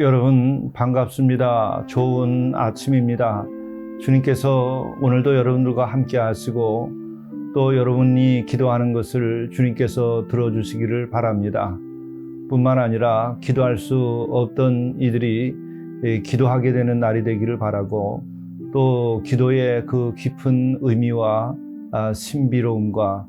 여러분 반갑습니다. 좋은 아침입니다. 주님께서 오늘도 여러분들과 함께 하시고 또 여러분이 기도하는 것을 주님께서 들어주시기를 바랍니다. 뿐만 아니라 기도할 수 없던 이들이 기도하게 되는 날이 되기를 바라고 또 기도의 그 깊은 의미와 신비로움과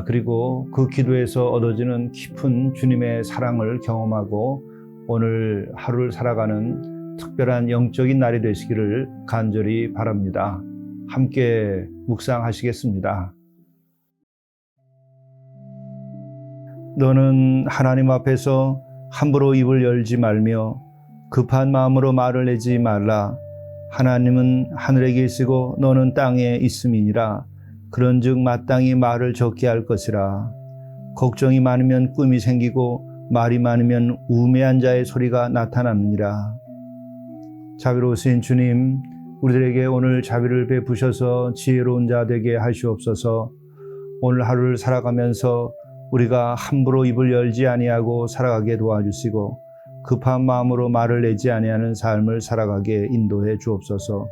그리고 그 기도에서 얻어지는 깊은 주님의 사랑을 경험하고 오늘 하루를 살아가는 특별한 영적인 날이 되시기를 간절히 바랍니다. 함께 묵상하시겠습니다. 너는 하나님 앞에서 함부로 입을 열지 말며 급한 마음으로 말을 내지 말라. 하나님은 하늘에 계시고 너는 땅에 있음이니라. 그런즉 마땅히 말을 적게 할 것이라. 걱정이 많으면 꿈이 생기고 말이 많으면 우매한 자의 소리가 나타납니다. 자비로우신 주님, 우리들에게 오늘 자비를 베푸셔서 지혜로운 자 되게 하시옵소서. 오늘 하루를 살아가면서 우리가 함부로 입을 열지 아니하고 살아가게 도와주시고 급한 마음으로 말을 내지 아니하는 삶을 살아가게 인도해 주옵소서.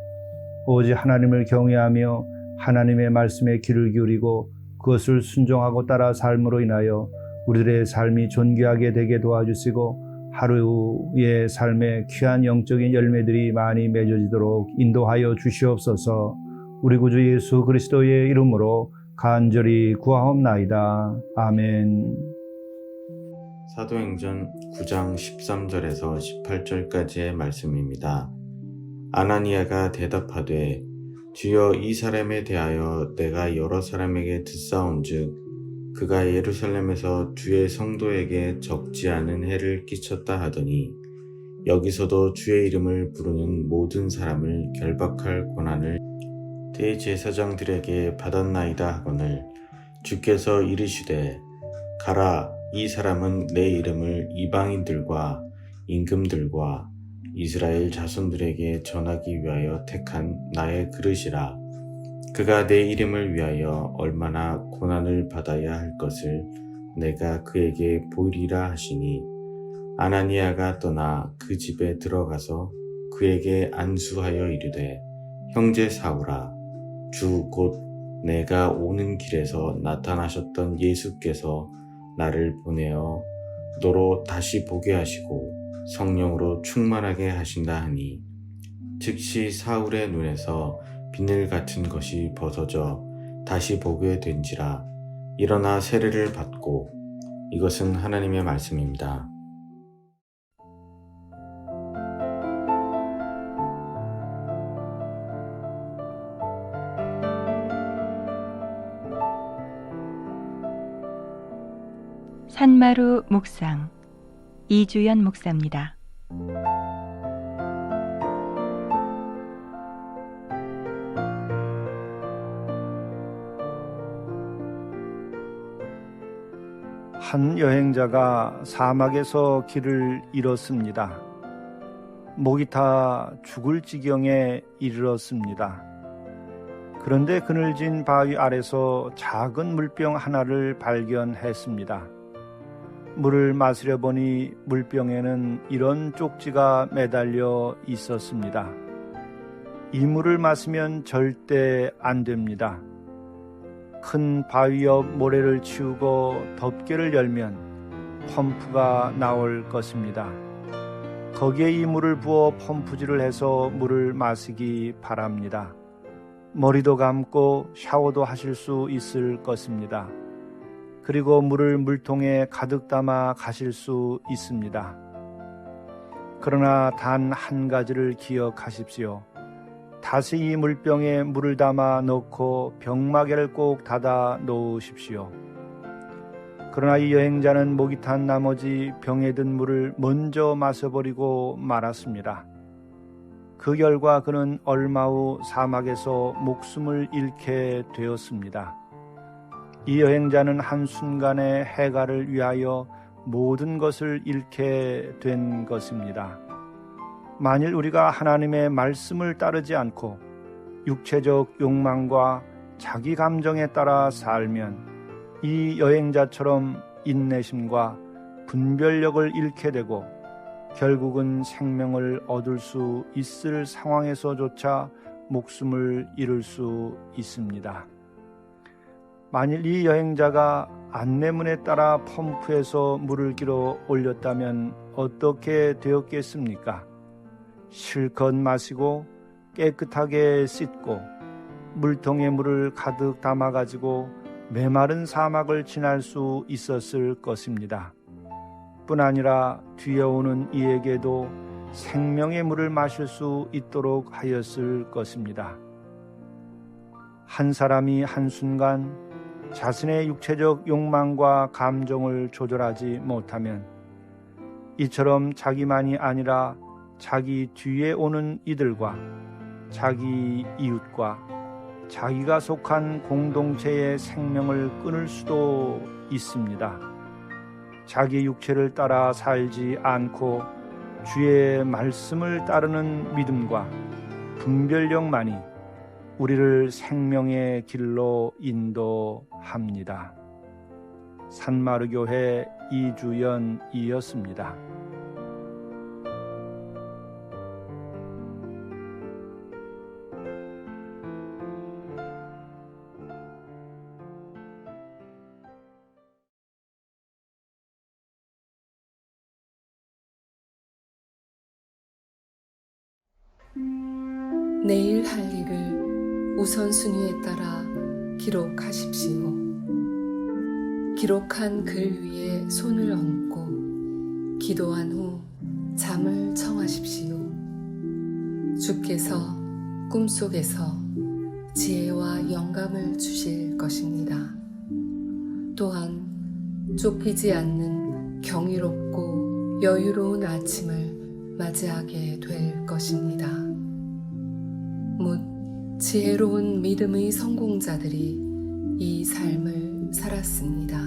오직 하나님을 경외하며 하나님의 말씀에 귀를 기울이고 그것을 순종하고 따라 삶으로 인하여 우리들의 삶이 존귀하게 되게 도와주시고 하루의 삶에 귀한 영적인 열매들이 많이 맺어지도록 인도하여 주시옵소서. 우리 구주 예수 그리스도의 이름으로 간절히 구하옵나이다. 아멘. 사도행전 9장 13절에서 18절까지의 말씀입니다. 아나니아가 대답하되 주여 이 사람에 대하여 내가 여러 사람에게 듣사온즉 그가 예루살렘에서 주의 성도에게 적지 않은 해를 끼쳤다 하더니 여기서도 주의 이름을 부르는 모든 사람을 결박할 권한을 대제사장들에게 받았나이다 하거늘 주께서 이르시되 가라, 이 사람은 내 이름을 이방인들과 임금들과 이스라엘 자손들에게 전하기 위하여 택한 나의 그릇이라. 그가 내 이름을 위하여 얼마나 고난을 받아야 할 것을 내가 그에게 보이리라 하시니 아나니아가 떠나 그 집에 들어가서 그에게 안수하여 이르되 형제 사울아, 주 곧 내가 오는 길에서 나타나셨던 예수께서 나를 보내어 너로 다시 보게 하시고 성령으로 충만하게 하신다 하니 즉시 사울의 눈에서 비늘 같은 것이 벗어져 다시 보게 된지라. 일어나 세례를 받고. 이것은 하나님의 말씀입니다. 산마루 묵상 이주연 목사입니다. 한 여행자가 사막에서 길을 잃었습니다. 목이 타 죽을 지경에 이르렀습니다. 그런데 그늘진 바위 아래서 작은 물병 하나를 발견했습니다. 물을 마시려 보니 물병에는 이런 쪽지가 매달려 있었습니다. 이 물을 마시면 절대 안 됩니다. 큰 바위 옆 모래를 치우고 덮개를 열면 펌프가 나올 것입니다. 거기에 이 물을 부어 펌프질을 해서 물을 마시기 바랍니다. 머리도 감고 샤워도 하실 수 있을 것입니다. 그리고 물을 물통에 가득 담아 가실 수 있습니다. 그러나 단 한 가지를 기억하십시오. 다시 이 물병에 물을 담아 넣고 병마개를 꼭 닫아 놓으십시오. 그러나 이 여행자는 목이 탄 나머지 병에 든 물을 먼저 마셔버리고 말았습니다. 그 결과 그는 얼마 후 사막에서 목숨을 잃게 되었습니다. 이 여행자는 한순간에 해가를 위하여 모든 것을 잃게 된 것입니다. 만일 우리가 하나님의 말씀을 따르지 않고 육체적 욕망과 자기 감정에 따라 살면 이 여행자처럼 인내심과 분별력을 잃게 되고 결국은 생명을 얻을 수 있을 상황에서조차 목숨을 잃을 수 있습니다. 만일 이 여행자가 안내문에 따라 펌프에서 물을 길어 올렸다면 어떻게 되었겠습니까? 실컷 마시고 깨끗하게 씻고 물통에 물을 가득 담아가지고 메마른 사막을 지날 수 있었을 것입니다. 뿐 아니라 뒤에 오는 이에게도 생명의 물을 마실 수 있도록 하였을 것입니다. 한 사람이 한순간 자신의 육체적 욕망과 감정을 조절하지 못하면 이처럼 자기만이 아니라 자기 뒤에 오는 이들과 자기 이웃과 자기가 속한 공동체의 생명을 끊을 수도 있습니다. 자기 육체를 따라 살지 않고 주의 말씀을 따르는 믿음과 분별력만이 우리를 생명의 길로 인도합니다. 산마르교회 이주연이었습니다. 내일 할 일을 우선순위에 따라 기록하십시오. 기록한 글 위에 손을 얹고 기도한 후 잠을 청하십시오. 주께서 꿈속에서 지혜와 영감을 주실 것입니다. 또한 쫓기지 않는 경이롭고 여유로운 아침을 맞이하게 될 것입니다. 묻 지혜로운 믿음의 성공자들이 이 삶을 살았습니다.